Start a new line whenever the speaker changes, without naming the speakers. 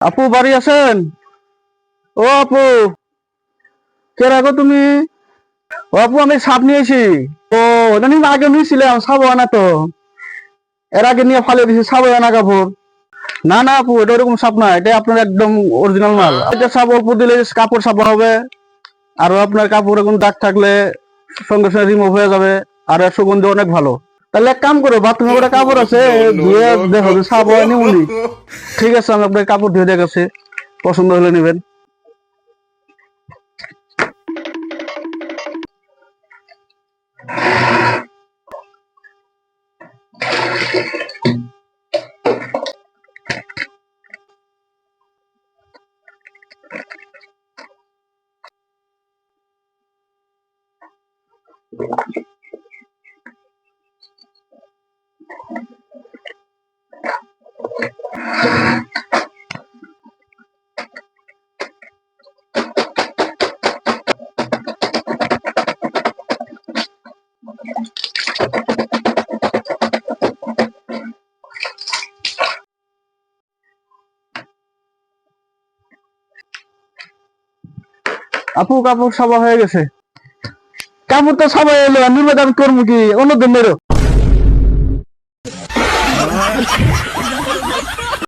আপু বাড়ি আছেন? ও আপু, কে রাখো তুমি? ও আপু, আমি সাপ নিয়েছি। ও জানি না, আগে নিয়েছিলাম, সাপ হয় না তো। এর আগে নিয়ে ফালিয়ে দিয়েছি, সাপ হয় না কাপড়। না না আপু, এটা ওরকম সাপ না, এটা আপনার একদম অরিজিনাল মাল। এটা সাপ অল্প দিলে কাপড় সাপ হবে। আর আপনার কাপড়ে কোনো দাগ থাকলে সঙ্গে সঙ্গে রিমুভ হয়ে যাবে। আর এর সুগন্ধি অনেক ভালো। তাহলে এক কাম করো, বাথরুমে করে কাপড় আছে,
No, no,
ধুয়ে
no,
দেখো যে সাপ হয় নিমুনি।
no.
ঠিক আছে, আমি আপনার কাপড় ধুয়ে দেখেছি, পছন্দ হলে নেবেন। আপু, কাপড় সাবা হয়ে গেছে। কাপড় তো সবাই এলো, নির্বাচন করবো কি অন্য দিন?